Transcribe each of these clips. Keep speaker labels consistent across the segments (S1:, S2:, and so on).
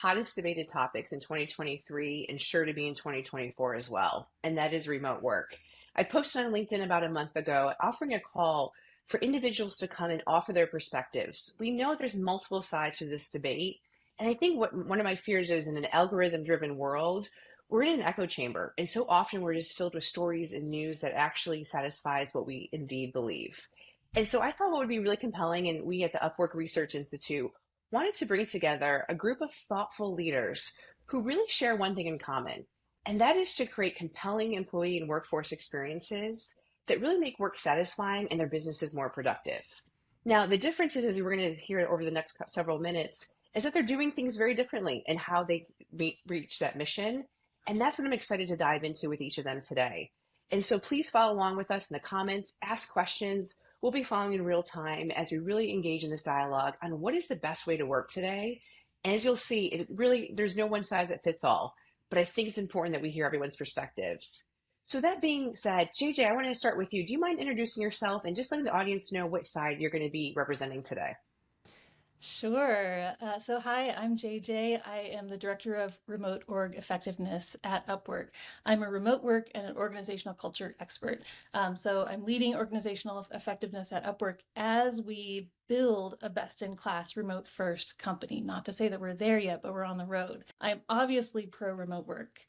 S1: hottest debated topics in 2023 and sure to be in 2024 as well, and that is remote work. I posted on LinkedIn about a month ago offering a call for individuals to come and offer their perspectives. We know there's multiple sides to this debate, and I think what one of my fears is in an algorithm-driven world, we're in an echo chamber, and so often we're just filled with stories and news that actually satisfies what we indeed believe. And so I thought what would be really compelling, and we at the Upwork Research Institute wanted to bring together a group of thoughtful leaders who really share one thing in common, and that is to create compelling employee and workforce experiences that really make work satisfying and their businesses more productive. Now, the difference is, as we're going to hear over the next several minutes, is that they're doing things very differently in how they reach that mission. And that's what I'm excited to dive into with each of them today. And so please follow along with us in the comments, ask questions. We'll be following in real time as we really engage in this dialogue on what is the best way to work today. And as you'll see, there's no one size that fits all, but I think it's important that we hear everyone's perspectives. So that being said, JJ, I want to start with you. Do you mind introducing yourself and just letting the audience know which side you're going to be representing today?
S2: Sure. Hi, I'm JJ. I am the Director of Remote Org Effectiveness at Upwork. I'm a remote work and an organizational culture expert. I'm leading organizational effectiveness at Upwork as we build a best-in-class remote-first company. Not to say that we're there yet, but we're on the road. I'm obviously pro-remote work,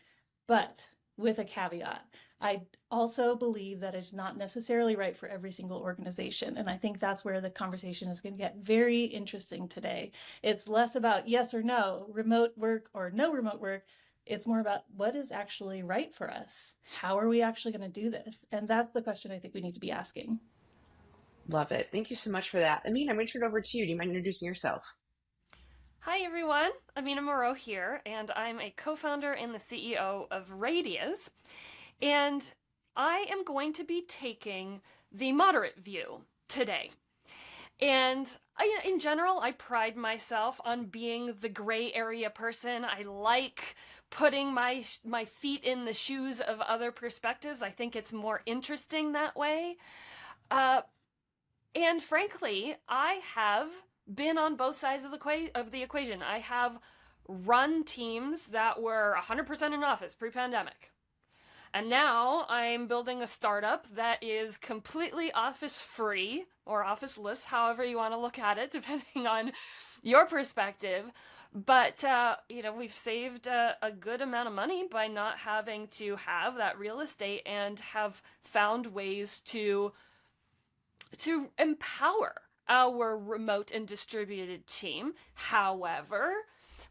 S2: but with a caveat. I also believe that it's not necessarily right for every single organization. And I think that's where the conversation is going to get very interesting today. It's less about yes or no, remote work or no remote work. It's more about what is actually right for us. How are we actually going to do this? And that's the question I think we need to be asking.
S1: Love it. Thank you so much for that. Amin, I'm going to turn it over to you. Do you mind introducing yourself?
S3: Hi everyone, Amina Moreau here, and I'm a co-founder and the CEO of Radius. And I am going to be taking the moderate view today. And in general, I pride myself on being the gray area person. I like putting my feet in the shoes of other perspectives. I think it's more interesting that way. And frankly, I have been on both sides of the equation. I have run teams that were 100% in office pre-pandemic. And now I'm building a startup that is completely office free or officeless, however you want to look at it, depending on your perspective. But, we've saved a good amount of money by not having to have that real estate and have found ways to empower our remote and distributed team. However,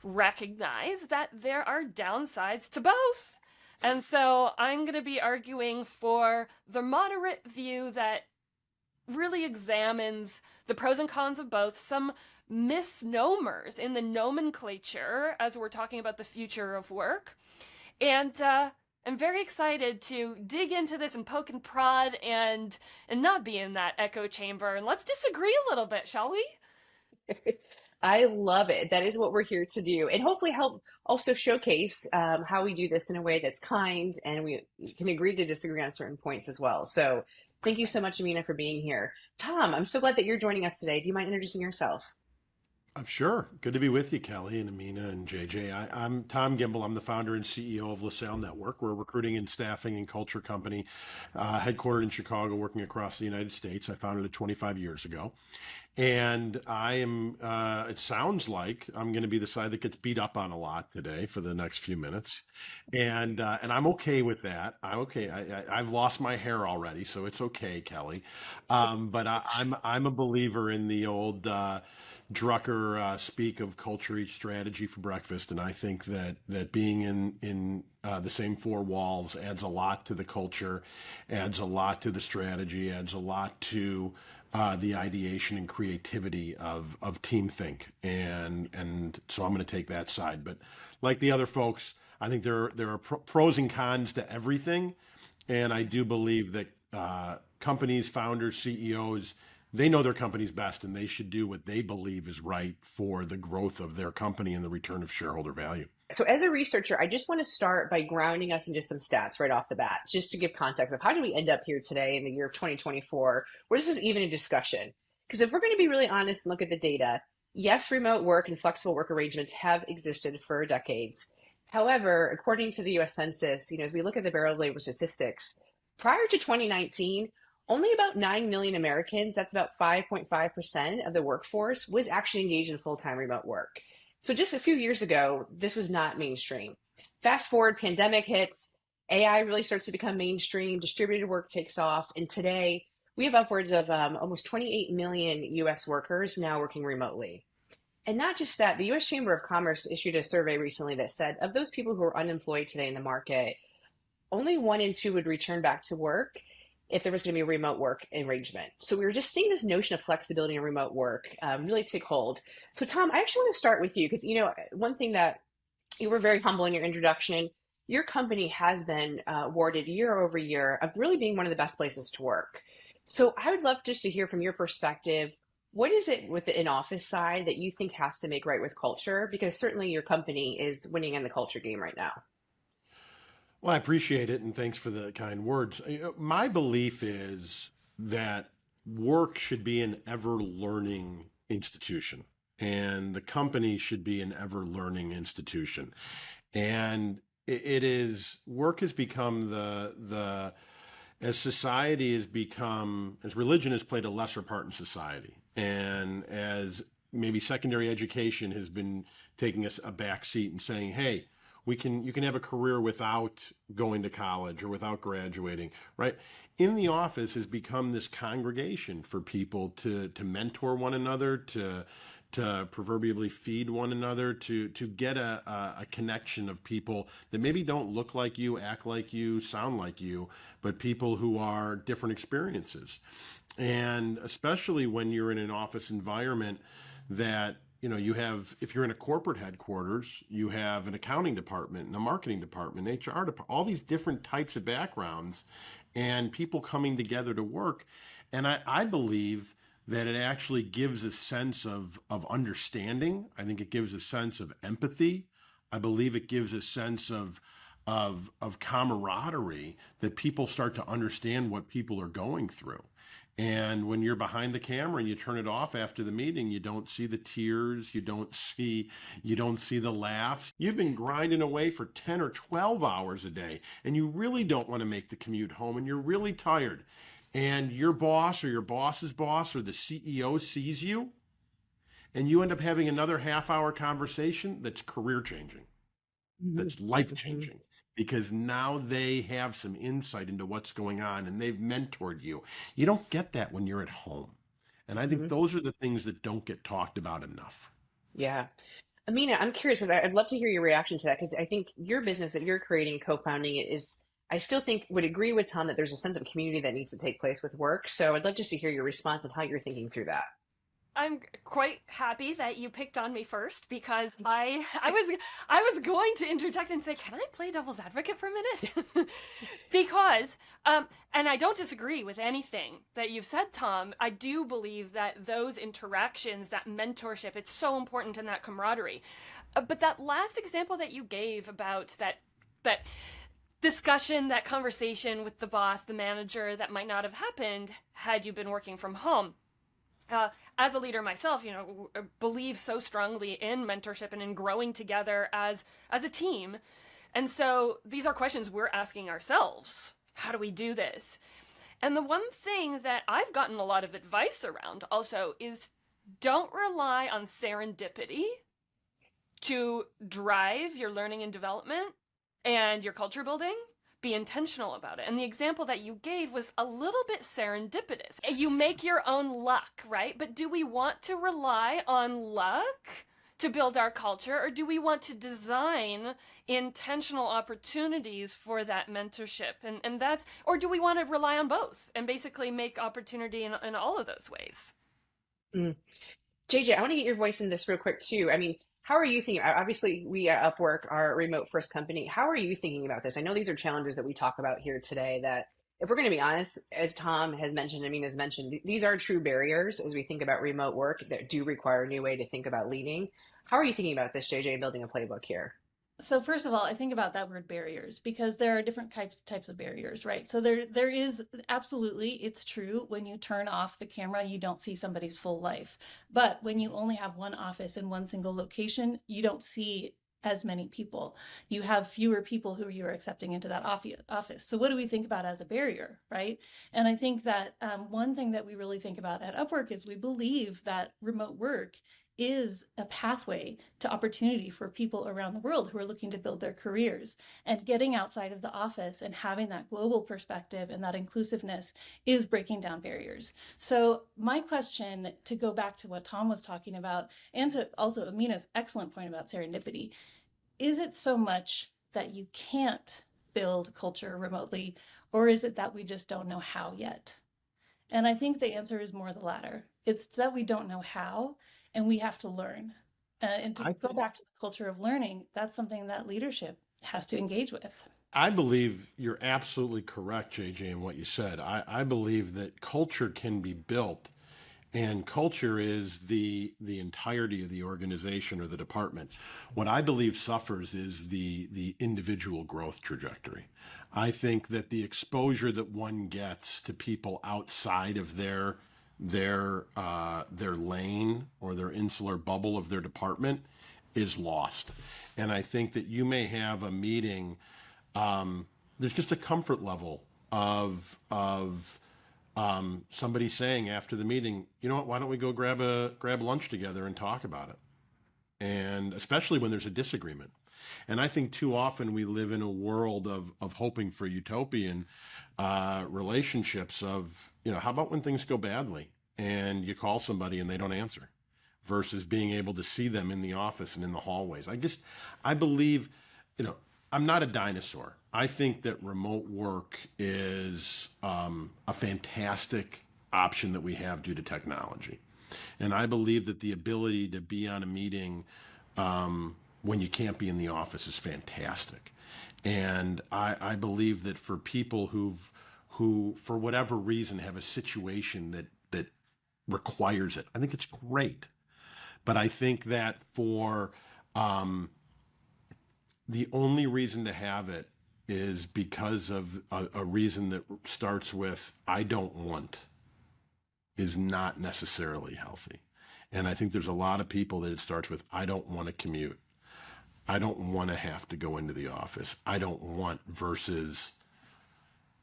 S3: recognize that there are downsides to both. And so I'm going to be arguing for the moderate view that really examines the pros and cons of both, some misnomers in the nomenclature as we're talking about the future of work. And I'm very excited to dig into this and poke and prod and not be in that echo chamber. And let's disagree a little bit, shall we?
S1: I love it. That is what we're here to do, and hopefully help also showcase how we do this in a way that's kind, and we can agree to disagree on certain points as well. So thank you so much, Amina, for being here. Tom, I'm so glad that you're joining us today. Do you mind introducing yourself?
S4: I'm sure. Good to be with you, Kelly and Amina and JJ. I'm Tom Gimbel. I'm the founder and CEO of LaSalle Network. We're a recruiting and staffing and culture company headquartered in Chicago, working across the United States. I founded it 25 years ago. And I am, it sounds like I'm going to be the side that gets beat up on a lot today for the next few minutes. And I'm okay with that. I've lost my hair already, so it's okay, Kelly. I'm a believer in the old Drucker speak of culture eats strategy for breakfast, and I think that being in the same four walls adds a lot to the culture, adds a lot to the strategy, adds a lot to the ideation and creativity of team think, and so I'm going to take that side. But like the other folks, I think there are pros and cons to everything, and I do believe that companies, founders, CEOs, they know their company's best, and they should do what they believe is right for the growth of their company and the return of shareholder value.
S1: So as a researcher, I just want to start by grounding us in just some stats right off the bat, just to give context of how do we end up here today in the year of 2024, where this is even a discussion. Because if we're going to be really honest and look at the data, Yes, remote work and flexible work arrangements have existed for decades. However, according to the US Census, as we look at the Bureau of Labor Statistics, prior to 2019, only about 9 million Americans, that's about 5.5% of the workforce, was actually engaged in full-time remote work. So just a few years ago, this was not mainstream. Fast forward, pandemic hits, AI really starts to become mainstream, distributed work takes off, and today we have upwards of almost 28 million US workers now working remotely. And not just that, the US Chamber of Commerce issued a survey recently that said of those people who are unemployed today in the market, only 1 in 2 would return back to work if there was going to be a remote work arrangement. So we were just seeing this notion of flexibility and remote work really take hold. So Tom, I actually want to start with you because one thing that you were very humble in your introduction. Your company has been awarded year over year of really being one of the best places to work. So I would love just to hear from your perspective. What is it with the in-office side that you think has to make right with culture? Because certainly your company is winning in the culture game right now.
S4: Well, I appreciate it, and thanks for the kind words. My belief is that work should be an ever-learning institution, and the company should be an ever-learning institution. And it is work has become the as society has become as religion has played a lesser part in society, and as maybe secondary education has been taking us a back seat and saying, hey, you can have a career without going to college or without graduating, right? In the office has become this congregation for people to mentor one another, to proverbially feed one another, to get a connection of people that maybe don't look like you, act like you, sound like you, but people who are different experiences. And especially when you're in an office environment that you have, if you're in a corporate headquarters, you have an accounting department and a marketing department, HR department, all these different types of backgrounds and people coming together to work. And I believe that it actually gives a sense of understanding. I think it gives a sense of empathy. I believe it gives a sense of camaraderie, that people start to understand what people are going through. And when you're behind the camera and you turn it off after the meeting, you don't see the tears, you don't see the laughs. You've been grinding away for 10 or 12 hours a day, and you really don't want to make the commute home, and you're really tired. And your boss or your boss's boss or the CEO sees you, and you end up having another half-hour conversation that's career changing,
S1: Mhm.
S4: that's life changing, because now they have some insight into what's going on and they've mentored you. You don't get that when you're at home. And I think
S1: Mhm.
S4: those are the things that don't get talked about enough.
S1: Yeah. Amina, I'm curious because I'd love to hear your reaction to that because I think your business that you're creating and co-founding it is, I still think would agree with Tom that there's a sense of community that needs to take place with work. So I'd love just to hear your response and how you're thinking through that.
S3: I'm quite happy that you picked on me first because I was going to interject and say, can I play devil's advocate for a minute? Because and I don't disagree with anything that you've said, Tom. I do believe that those interactions, that mentorship, it's so important in that camaraderie. But that last example that you gave about that discussion, that conversation with the boss, the manager, that might not have happened had you been working from home. As a leader myself, believe so strongly in mentorship and in growing together as a team. And so these are questions we're asking ourselves. How do we do this? And the one thing that I've gotten a lot of advice around also is don't rely on serendipity to drive your learning and development and your culture building. Be intentional about it. And the example that you gave was a little bit serendipitous. You make your own luck, right? But do we want to rely on luck to build our culture, or do we want to design intentional opportunities for that mentorship? And that's, or do we want to rely on both and basically make opportunity in all of those ways?
S1: Mm. JJ, I want to get your voice in this real quick too. I mean, how are you thinking? Obviously, we at Upwork are a remote first company. How are you thinking about this? I know these are challenges that we talk about here today that, if we're going to be honest, as Tom has mentioned, Amin has mentioned, these are true barriers as we think about remote work that do require a new way to think about leading. How are you thinking about this, JJ, building a playbook here?
S2: So first of all, I think about that word barriers because there are different types of barriers, right? So there is absolutely, it's true, when you turn off the camera, you don't see somebody's full life. But when you only have one office in one single location, you don't see as many people. You have fewer people who you're accepting into that office. So what do we think about as a barrier, right? And I think that one thing that we really think about at Upwork is we believe that remote work is a pathway to opportunity for people around the world who are looking to build their careers. And getting outside of the office and having that global perspective and that inclusiveness is breaking down barriers. So my question, to go back to what Tom was talking about, and to also Amina's excellent point about serendipity, is it so much that you can't build culture remotely, or is it that we just don't know how yet? And I think the answer is more the latter. It's that we don't know how, and we have to learn. And to
S4: I
S2: go back to the culture of learning, that's something that leadership has to engage with.
S4: I believe you're absolutely correct, JJ, in what you said. I believe that culture can be built, and culture is the entirety of the organization or the department. What I believe suffers is the individual growth trajectory. I think that the exposure that one gets to people outside of their lane or their insular bubble of their department is lost. And I think that you may have a meeting. There's just a comfort level of somebody saying after the meeting, you know what, why don't we go grab lunch together and talk about it? And especially when there's a disagreement. And I think too often we live in a world of hoping for utopian relationships of, how about when things go badly and you call somebody and they don't answer versus being able to see them in the office and in the hallways. I believe, I'm not a dinosaur. I think that remote work is a fantastic option that we have due to technology. And I believe that the ability to be on a meeting when you can't be in the office is fantastic. And I believe that for people who, for whatever reason, have a situation that requires it, I think it's great. But I think that for the only reason to have it is because of a reason that starts with I don't want is not necessarily healthy. And I think there's a lot of people that it starts with I don't want to commute. I don't want to have to go into the office. I don't want versus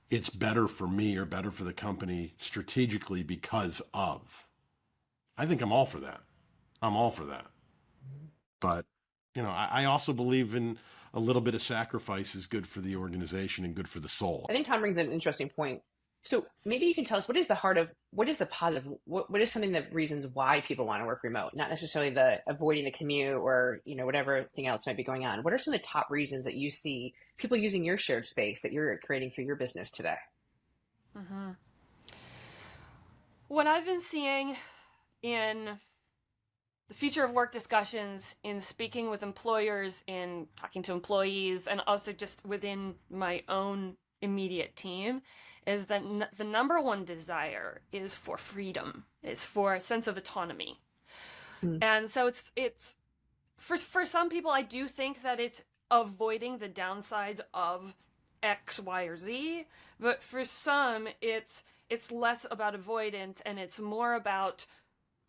S4: it's better for me or better for the company strategically because of. I think I'm all for that. I'm all for that. But, I also believe in a little bit of sacrifice is good for the organization and good for the soul.
S1: I think Tom brings an interesting point. So maybe you can tell us what is the positive, what is something that reasons why people want to work remote, not necessarily the avoiding the commute or, whatever thing else might be going on. What are some of the top reasons that you see people using your shared space that you're creating for your business today?
S3: Mm-hmm. What I've been seeing in the future of work discussions, in speaking with employers, in talking to employees, and also just within my own immediate team, is that the number one desire is for freedom, is for a sense of autonomy. Mm. And so it's for some people, I do think that it's avoiding the downsides of X, Y, or Z, but for some, it's less about avoidance and it's more about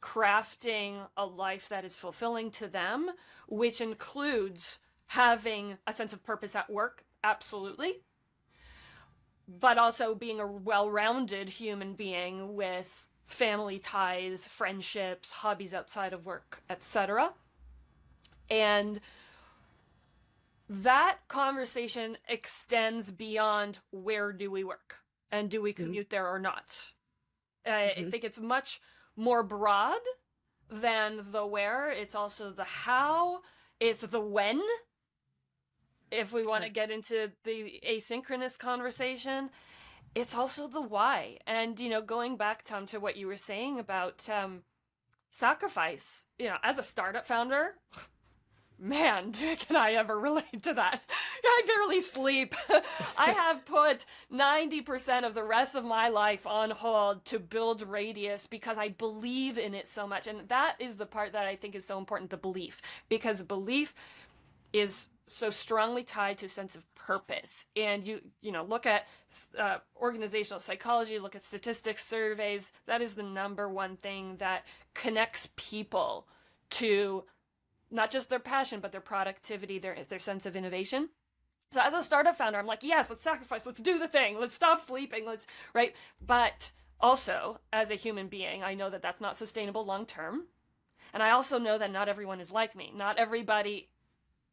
S3: crafting a life that is fulfilling to them, which includes having a sense of purpose at work, absolutely, but also being a well-rounded human being with family ties, friendships, hobbies outside of work, etc. And that conversation extends beyond where do we work and do we commute there or not. I think it's much more broad than the where. It's also the how. It's the when. If we want to get into the asynchronous conversation, it's also the why. And, going back, Tom, to what you were saying about sacrifice, as a startup founder, man, can I ever relate to that? I barely sleep. I have put 90% of the rest of my life on hold to build Radius because I believe in it so much. And that is the part that I think is so important, the belief. Because belief is so strongly tied to a sense of purpose. And you know, look at organizational psychology, look at statistics, surveys. That is the number one thing that connects people to not just their passion, but their productivity, their sense of innovation. So as a startup founder, I'm like, yes, let's sacrifice, let's do the thing, let's stop sleeping, let's, right? But also, as a human being, I know that that's not sustainable long term. And I also know that not everyone is like me. Not everybody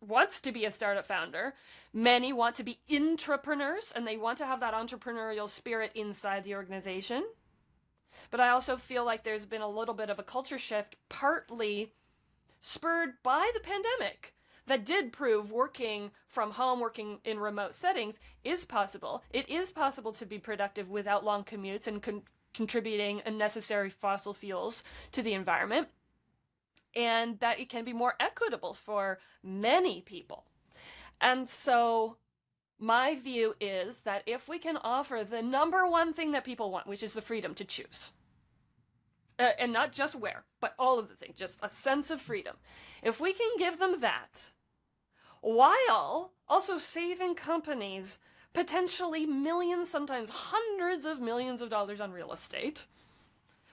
S3: wants to be a startup founder. Many want to be intrapreneurs, and they want to have that entrepreneurial spirit inside the organization. But I also feel like there's been a little bit of a culture shift, partly spurred by the pandemic, that did prove working from home, working in remote settings is possible. It is possible to be productive without long commutes and contributing unnecessary fossil fuels to the environment, and that it can be more equitable for many people. And so my view is that if we can offer the number one thing that people want, which is the freedom to choose, and not just where, but all of the things, just a sense of freedom. If we can give them that, while also saving companies potentially millions, sometimes hundreds of millions of dollars on real estate,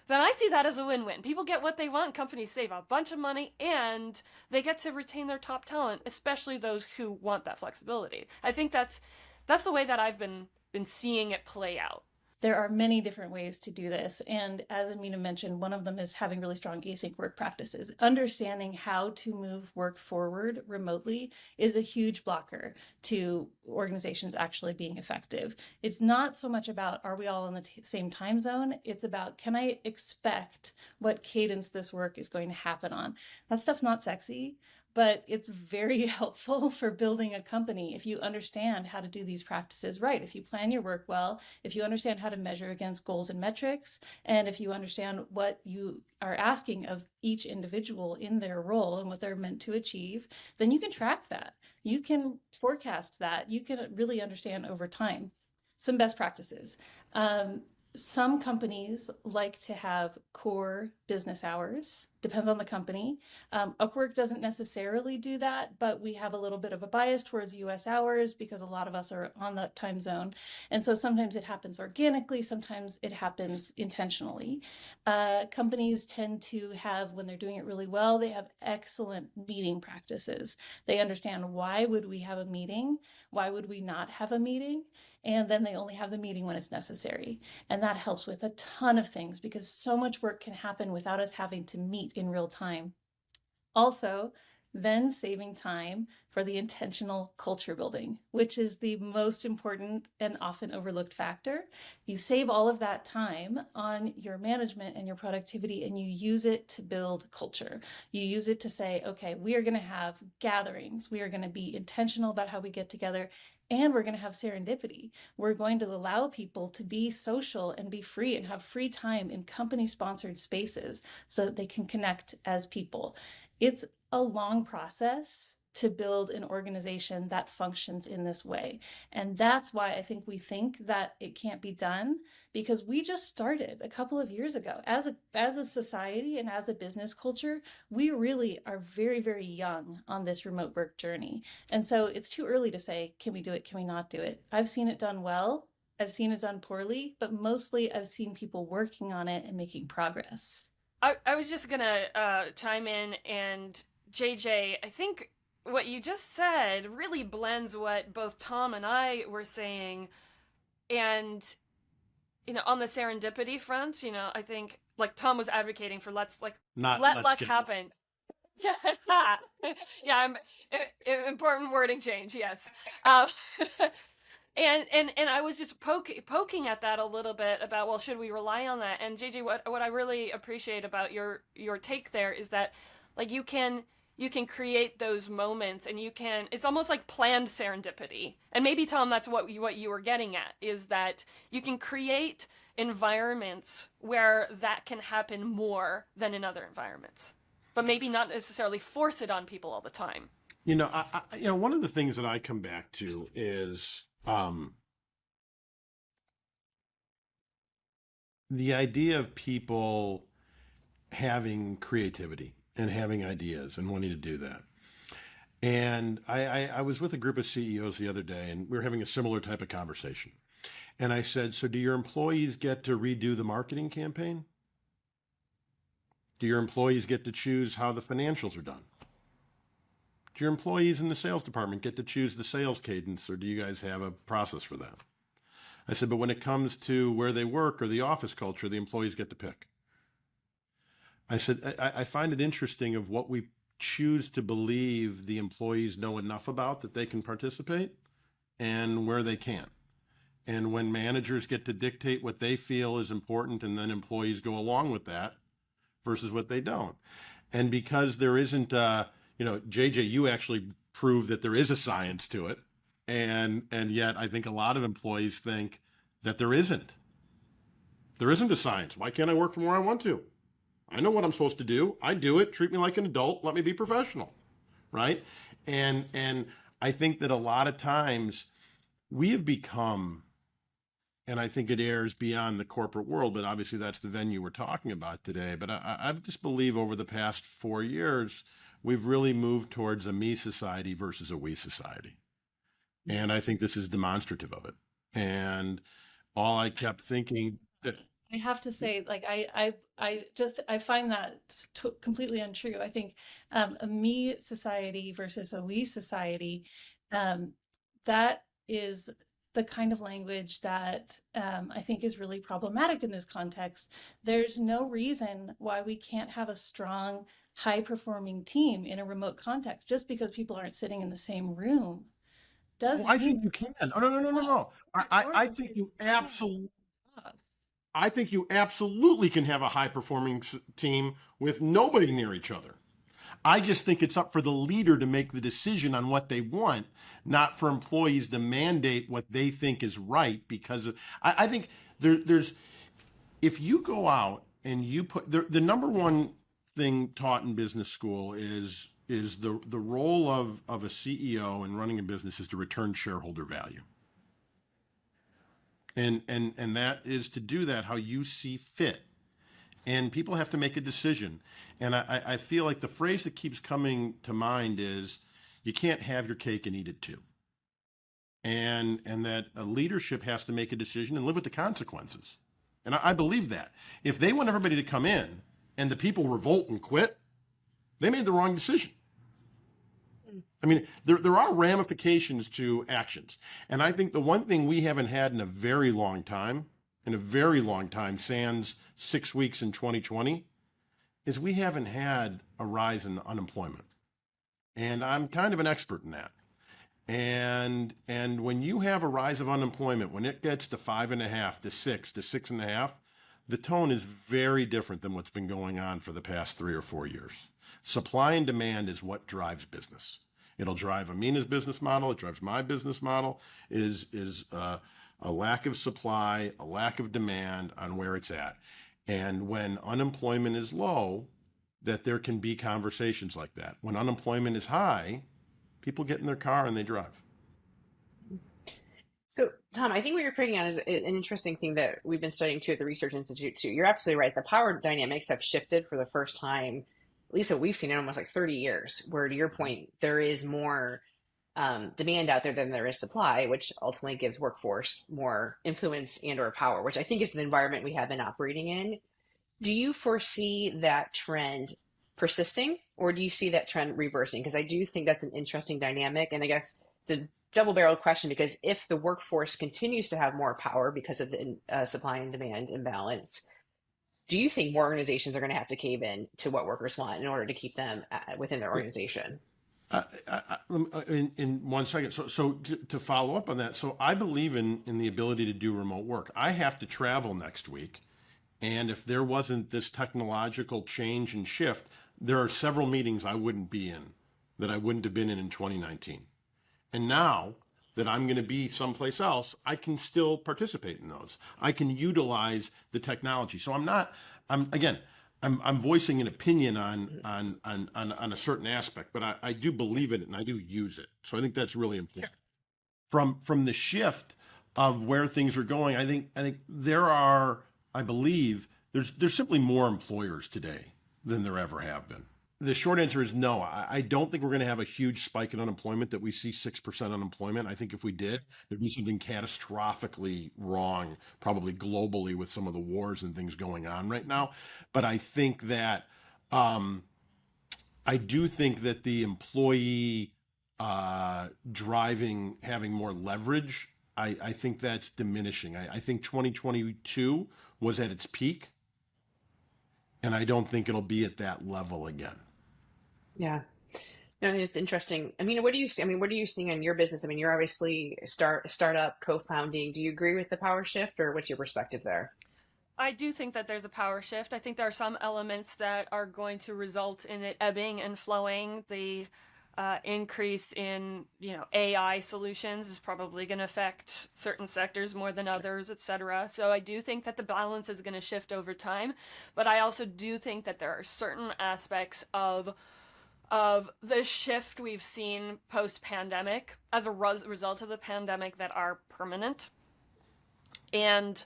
S3: then I see that as a win-win. People get what they want, companies save a bunch of money, and they get to retain their top talent, especially those who want that flexibility. I think that's the way that I've been seeing it play out.
S2: There are many different ways to do this. And as Amina mentioned, one of them is having really strong async work practices. Understanding how to move work forward remotely is a huge blocker to organizations actually being effective. It's not so much about, are we all in the same time zone? It's about, can I expect what cadence this work is going to happen on? That stuff's not sexy, but it's very helpful for building a company if you understand how to do these practices right. If you plan your work well, if you understand how to measure against goals and metrics, and if you understand what you are asking of each individual in their role and what they're meant to achieve, then you can track that. You can forecast that. You can really understand over time. Some best practices. Some companies like to have core business hours. Depends on the company. Upwork doesn't necessarily do that, but we have a little bit of a bias towards US hours because a lot of us are on that time zone. And so sometimes it happens organically, sometimes it happens intentionally. Companies tend to have, when they're doing it really well, they have excellent meeting practices. They understand, why would we have a meeting? Why would we not have a meeting? And then they only have the meeting when it's necessary. And that helps with a ton of things because so much work can happen without us having to meet in real time. Also, then saving time for the intentional culture building, which is the most important and often overlooked factor. You save all of that time on your management and your productivity, and you use it to build culture. You use it to say, okay, we are going to have gatherings. We are going to be intentional about how we get together. And we're going to have serendipity. We're going to allow people to be social and be free and have free time in company-sponsored spaces so that they can connect as people. It's a long process to build an organization that functions in this way. And that's why I think we think that it can't be done, because we just started a couple of years ago. As a society and as a business culture, we really are very, very young on this remote work journey. And so it's too early to say, can we do it? Can we not do it? I've seen it done well. I've seen it done poorly, but mostly I've seen people working on it and making progress.
S3: I was just gonna chime in, and JJ, I think what you just said really blends what both Tom and I were saying. And, you know, on the serendipity front, you know, I think like Tom was advocating for let luck happen. Yeah, yeah, important wording change, yes. And I was just poking at that a little bit about, well, should we rely on that? And JJ, what I really appreciate about your take there is that, like, you can create those moments, and it's almost like planned serendipity. And maybe, Tom, that's what you were getting at, is that you can create environments where that can happen more than in other environments, but maybe not necessarily force it on people all the time.
S4: You know, one of the things that I come back to is the idea of people having creativity and having ideas and wanting to do that. And I was with a group of CEOs the other day, and we were having a similar type of conversation. And I said, so do your employees get to redo the marketing campaign? Do your employees get to choose how the financials are done? Do your employees in the sales department get to choose the sales cadence, or do you guys have a process for that? I said, but when it comes to where they work or the office culture, the employees get to pick. I said, I find it interesting of what we choose to believe the employees know enough about that they can participate and where they can't. And when managers get to dictate what they feel is important and then employees go along with that versus what they don't. And because there isn't, JJ, you actually proved that there is a science to it. And yet I think a lot of employees think that there isn't. There isn't a science. Why can't I work from where I want to? I know what I'm supposed to do. I do it. Treat me like an adult. Let me be professional, right? And I think that a lot of times we have become, and I think it airs beyond the corporate world, but obviously that's the venue we're talking about today. But I just believe over the past 4 years, we've really moved towards a me society versus a we society. And I think this is demonstrative of it. And all I kept thinking that,
S2: I have to say, like, I find that completely untrue. I think a me society versus a we society, that is the kind of language that I think is really problematic in this context. There's no reason why we can't have a strong, high-performing team in a remote context. Just because people aren't sitting in the same room
S4: well,
S2: doesn't
S4: I
S2: mean
S4: think you can. Oh, no, no, no, no, no. I think you absolutely. I think you absolutely can have a high performing team with nobody near each other. I just think it's up for the leader to make the decision on what they want, not for employees to mandate what they think is right. Because I think there's, if you go out and you put the number one thing taught in business school is the role of a CEO in running a business is to return shareholder value. And that is to do that how you see fit. And people have to make a decision. And I feel like the phrase that keeps coming to mind is you can't have your cake and eat it too. And that a leadership has to make a decision and live with the consequences. And I believe that. If they want everybody to come in and the people revolt and quit, they made the wrong decision. I mean, there are ramifications to actions. And I think the one thing we haven't had in a very long time, sans 6 weeks in 2020, is we haven't had a rise in unemployment. And I'm kind of an expert in that. And when you have a rise of unemployment, when it gets to 5.5 to 6 to 6.5, the tone is very different than what's been going on for the past 3 or 4 years. Supply and demand is what drives business. It'll drive Amina's business model. It drives my business model. Is a lack of supply, a lack of demand on where it's at. And when unemployment is low, that there can be conversations like that. When unemployment is high, people get in their car and they drive.
S1: So, Tom, I think what you're putting on is an interesting thing that we've been studying too at the Research Institute too. You're absolutely right. The power dynamics have shifted for the first time, at least what we've seen in almost like 30 years, where to your point, there is more demand out there than there is supply, which ultimately gives workforce more influence and or power, which I think is the environment we have been operating in. Do you foresee that trend persisting, or do you see that trend reversing? Because I do think that's an interesting dynamic. And I guess it's a double-barreled question, because if the workforce continues to have more power because of the supply and demand imbalance, do you think more organizations are going to have to cave in to what workers want in order to keep them within their organization?
S4: In 1 second. So to follow up on that, so I believe in the ability to do remote work. I have to travel next week. And if there wasn't this technological change and shift, there are several meetings I wouldn't be in that I wouldn't have been in 2019. And now that I'm going to be someplace else, I can still participate in those. I can utilize the technology. So I'm voicing an opinion on a certain aspect, but I do believe in it and I do use it. So I think that's really important. From the shift of where things are going, I think there are, I believe there's simply more employers today than there ever have been. the short answer is no. I don't think we're going to have a huge spike in unemployment that we see 6% unemployment. I think if we did, there'd be something catastrophically wrong, probably globally, with some of the wars and things going on right now. But um, I do think that the employee driving, having more leverage, I think that's diminishing. I think 2022 was at its peak, and I don't think it'll be at that level again.
S1: Yeah. No, I mean, it's interesting. I mean, what do you see? I mean, what are you seeing in your business? I mean, you're obviously startup co-founding. Do you agree with the power shift, or what's your perspective there?
S3: I do think that there's a power shift. I think there are some elements that are going to result in it ebbing and flowing. The increase in AI solutions is probably going to affect certain sectors more than others, etc. So I do think that the balance is going to shift over time, but I also do think that there are certain aspects of the shift we've seen post pandemic as a result of the pandemic that are permanent. And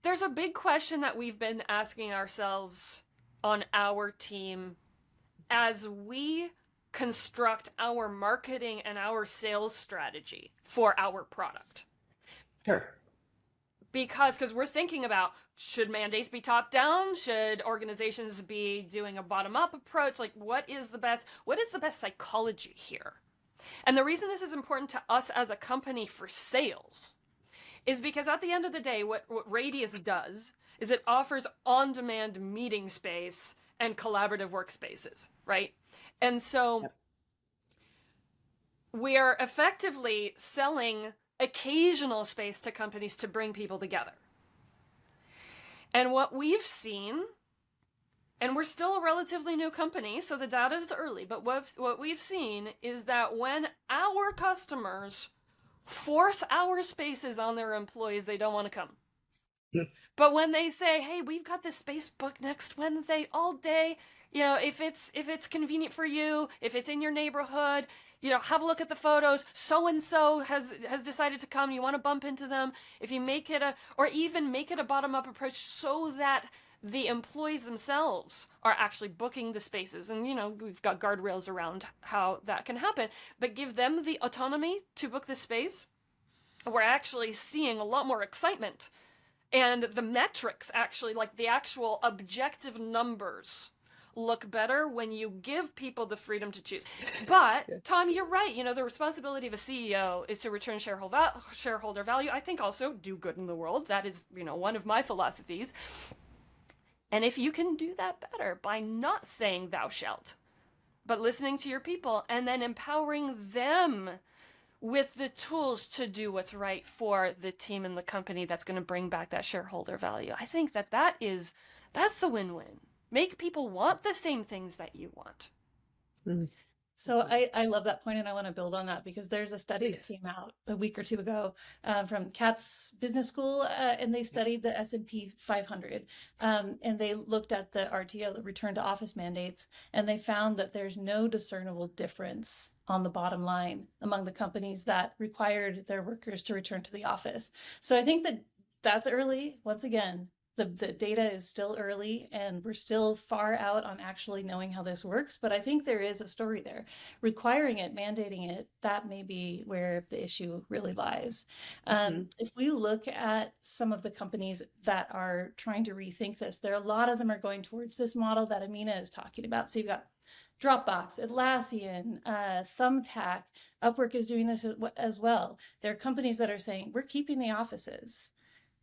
S3: there's a big question that we've been asking ourselves on our team as we construct our marketing and our sales strategy for our product.
S1: Sure.
S3: Because we're thinking about, should mandates be top down? Should organizations be doing a bottom up approach? Like, what is the best psychology here? And the reason this is important to us as a company for sales is because at the end of the day, what Radius does is it offers on-demand meeting space and collaborative workspaces, right? And so
S1: Yep.
S3: we are effectively selling occasional space to companies to bring people together. And what we've seen, and we're still a relatively new company, so the data is early, but what we've seen is that when our customers force our spaces on their employees, they don't want to come. But when they say, hey, we've got this space booked next Wednesday all day, if it's convenient for you, if it's in your neighborhood, have a look at the photos. So and so has decided to come. You want to bump into them. If you make it a bottom up approach so that the employees themselves are actually booking the spaces, and we've got guardrails around how that can happen, but give them the autonomy to book the space, we're actually seeing a lot more excitement. And the metrics actually, like the actual objective numbers, look better when you give people the freedom to choose. But Tom, you're right. The responsibility of a CEO is to return shareholder value. I think also do good in the world. That is, one of my philosophies. And if you can do that better by not saying thou shalt, but listening to your people and then empowering them with the tools to do what's right for the team and the company that's going to bring back that shareholder value. I think that's the win-win. Make people want the same things that you want.
S1: Mhm.
S2: So I love that point, and I want to build on that because there's a study that came out a week or two ago from Katz Business School, and they studied the S&P 500, and they looked at the RTO, the return to office mandates, and they found that there's no discernible difference on the bottom line among the companies that required their workers to return to the office. So I think that that's early. Once again, the data is still early and we're still far out on actually knowing how this works, but I think there is a story there. Requiring it, mandating it, that may be where the issue really lies. If we look at some of the companies that are trying to rethink this, there are a lot of them are going towards this model that Amina is talking about. So you've got Dropbox, Atlassian, Thumbtack, Upwork is doing this as well. There are companies that are saying, we're keeping the offices,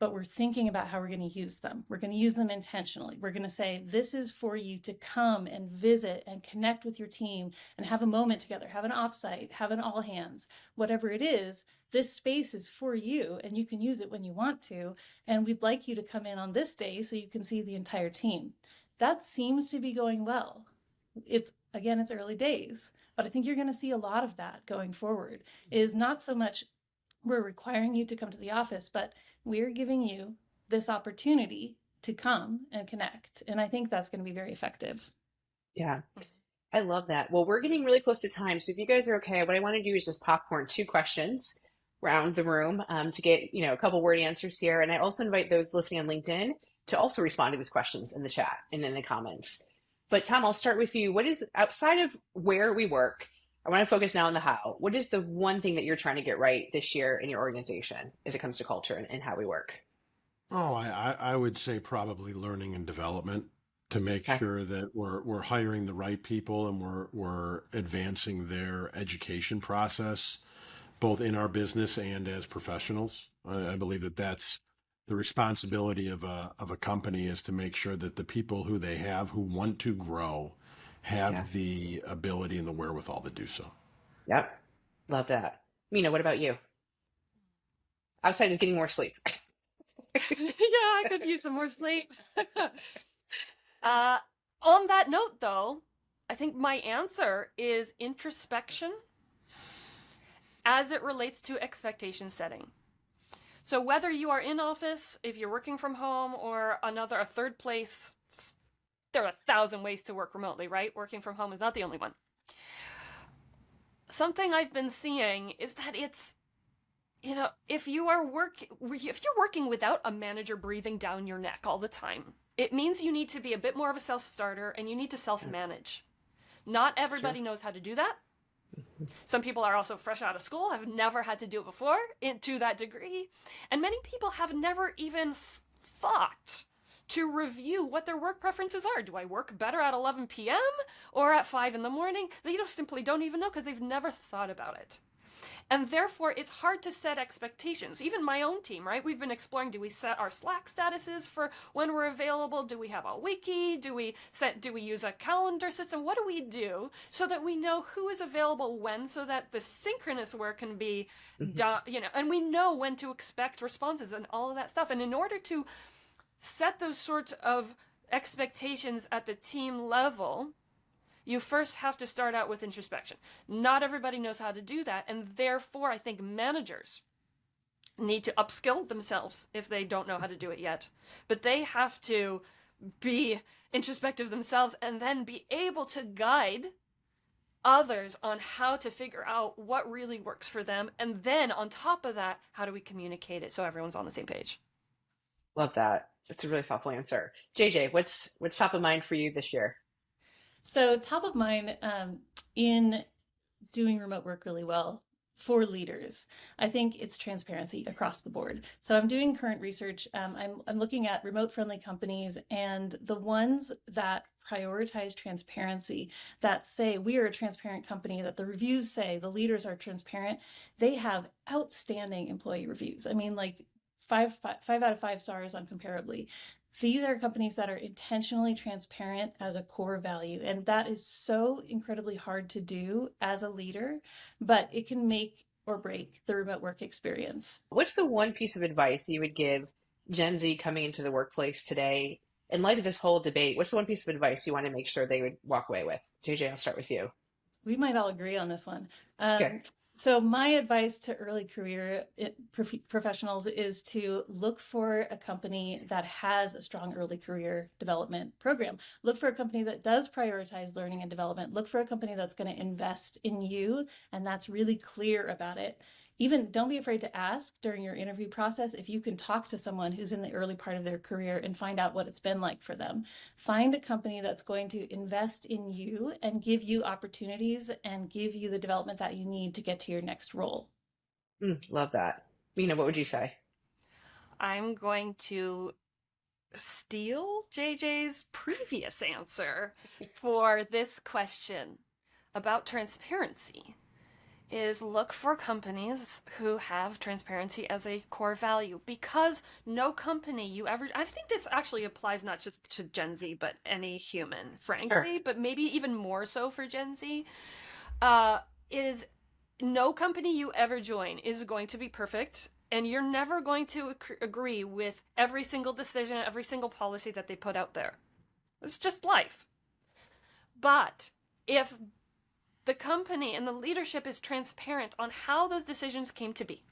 S2: but we're thinking about how we're going to use them. We're going to use them intentionally. We're going to say, this is for you to come and visit and connect with your team and have a moment together, have an offsite, have an all hands, whatever it is. This space is for you and you can use it when you want to. And we'd like you to come in on this day so you can see the entire team. That seems to be going well. It's early days, but I think you're going to see a lot of that going forward. It is not so much we're requiring you to come to the office, but we're giving you this opportunity to come and connect. And I think that's going to be very effective.
S1: Yeah. I love that. Well, we're getting really close to time. So if you guys are okay, what I want to do is just popcorn 2 questions around the room to get, a couple word answers here. And I also invite those listening on LinkedIn to also respond to these questions in the chat and in the comments. But Tom, I'll start with you. What is outside of where we work? I want to focus now on the how. What is the one thing that you're trying to get right this year in your organization as it comes to culture and how we work?
S4: Oh, I would say probably learning and development to make
S1: Okay.
S4: sure that we're hiring the right people and we're advancing their education process, both in our business and as professionals. I believe that that's the responsibility of a company is to make sure that the people who they have who want to grow
S1: Yeah.
S4: have the ability and the wherewithal to do so.
S1: Yep. Love that. Mina, what about you? Outside of getting more sleep.
S3: Yeah, I could use some more sleep. uh, on that note, though, I think my answer is introspection as it relates to expectation setting. So whether you are in office, if you're working from home, or a third place, there are 1,000 ways to work remotely, right? Working from home is not the only one. Something I've been seeing is that it's, if you're working without a manager breathing down your neck all the time, it means you need to be a bit more of a self-starter and you need to
S1: Yeah,
S3: self-manage. Not
S1: sure.
S3: everybody knows how to do that. Some people are also fresh out of school, have never had to do it before to that degree. And many people have never even thought to review what their work preferences are. Do I work better at 11 p.m. or at 5 in the morning? They simply don't even know because they've never thought about it. And therefore, it's hard to set expectations. Even my own team, right? We've been exploring, do we set our Slack statuses for when we're available? Do we have a wiki? Do we use a calendar system? What do we do so that we know who is available when, so that the synchronous work can be
S1: Mhm.
S3: done, and we know when to expect responses and all of that stuff. And in order to set those sorts of expectations at the team level, you first have to start out with introspection. Not everybody knows how to do that, and therefore I think managers need to upskill themselves if they don't know how to do it yet. But they have to be introspective themselves and then be able to guide others on how to figure out what really works for them. And then on top of that, how do we communicate it so everyone's on the same page?
S1: Love that. That's a really thoughtful answer. JJ, what's top of mind for you this year?
S2: So top of mind in doing remote work really well for leaders, I think it's transparency across the board. So I'm doing current research. I'm looking at remote friendly companies, and the ones that prioritize transparency, that say we are a transparent company, that the reviews say the leaders are transparent, they have outstanding employee reviews. I mean, like five out of 5 stars on Comparably. These are companies that are intentionally transparent as a core value. And that is so incredibly hard to do as a leader, but it can make or break the remote work experience.
S1: What's the one piece of advice you would give Gen Z coming into the workplace today in light of this whole debate? What's the one piece of advice you want to make sure they would walk away with? JJ, I'll start with you.
S2: We might all agree on this one.
S1: Okay.
S2: So my advice to early career professionals is to look for a company that has a strong early career development program. Look for a company that does prioritize learning and development. Look for a company that's going to invest in you and that's really clear about it. Even don't be afraid to ask during your interview process if you can talk to someone who's in the early part of their career and find out what it's been like for them. Find a company that's going to invest in you and give you opportunities and give you the development that you need to get to your next role.
S1: Love that. Mina, what would you say?
S3: I'm going to steal JJ's previous answer for this question about transparency. Is look for companies who have transparency as a core value, because no company you ever, I think this actually applies not just to Gen Z, but any human,
S1: Sure.
S3: frankly, but maybe even more so for Gen Z, is no company you ever join is going to be perfect, and you're never going to agree with every single decision, every single policy that they put out there. It's just life. But if the company and the leadership is transparent on how those decisions came to be.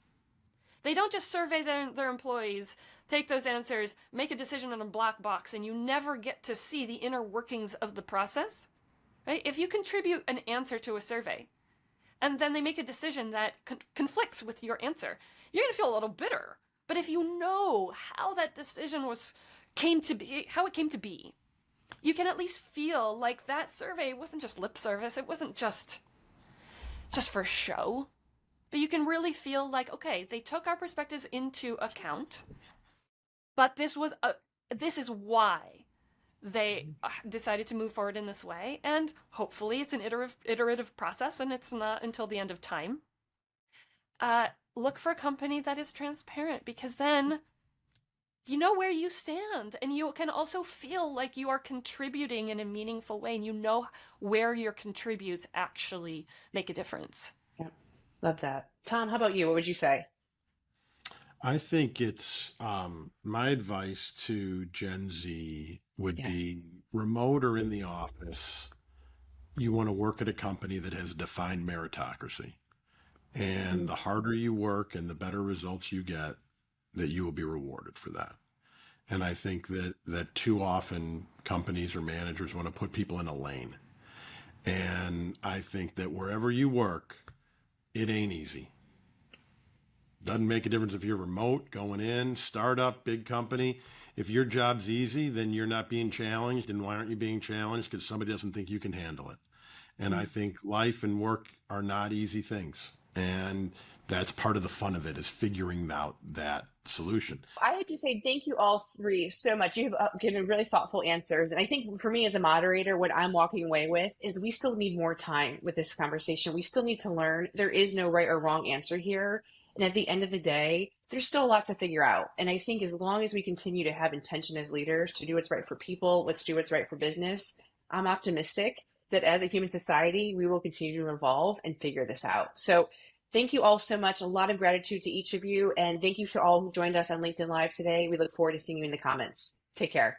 S3: They don't just survey their employees, take those answers, make a decision in a black box, and you never get to see the inner workings of the process. Right? If you contribute an answer to a survey, and then they make a decision that conflicts with your answer, you're going to feel a little bitter. But if you know how that decision how it came to be, you can at least feel like that survey wasn't just lip service. It wasn't just for show. But you can really feel like, okay, they took our perspectives into account, but this is why they decided to move forward in this way, and hopefully it's an iterative process, and it's not until the end of time. Look for a company that is transparent, because then you know where you stand, and you can also feel like you are contributing in a meaningful way, and you know where your contributes actually make a difference.
S1: Yeah, love that. Tom, how about you? What would you say?
S4: I think it's my advice to Gen Z would
S1: Yeah.
S4: be remote or in the office. You want to work at a company that has a defined meritocracy. And
S1: Mm.
S4: the harder you work and the better results you get, that you will be rewarded for that. And I think that too often companies or managers want to put people in a lane. And I think that wherever you work, it ain't easy. Doesn't make a difference if you're remote, going in, startup, big company. If your job's easy, then you're not being challenged. And why aren't you being challenged? Because somebody doesn't think you can handle it. And I think life and work are not easy things. And that's part of the fun of it, is figuring out that solution.
S1: I have to say thank you all three so much. You've given really thoughtful answers. And I think for me as a moderator, what I'm walking away with is we still need more time with this conversation. We still need to learn. There is no right or wrong answer here. And at the end of the day, there's still a lot to figure out. And I think as long as we continue to have intention as leaders to do what's right for people, let's do what's right for business, I'm optimistic that as a human society, we will continue to evolve and figure this out. So thank you all so much. A lot of gratitude to each of you. And thank you for all who joined us on LinkedIn Live today. We look forward to seeing you in the comments. Take care.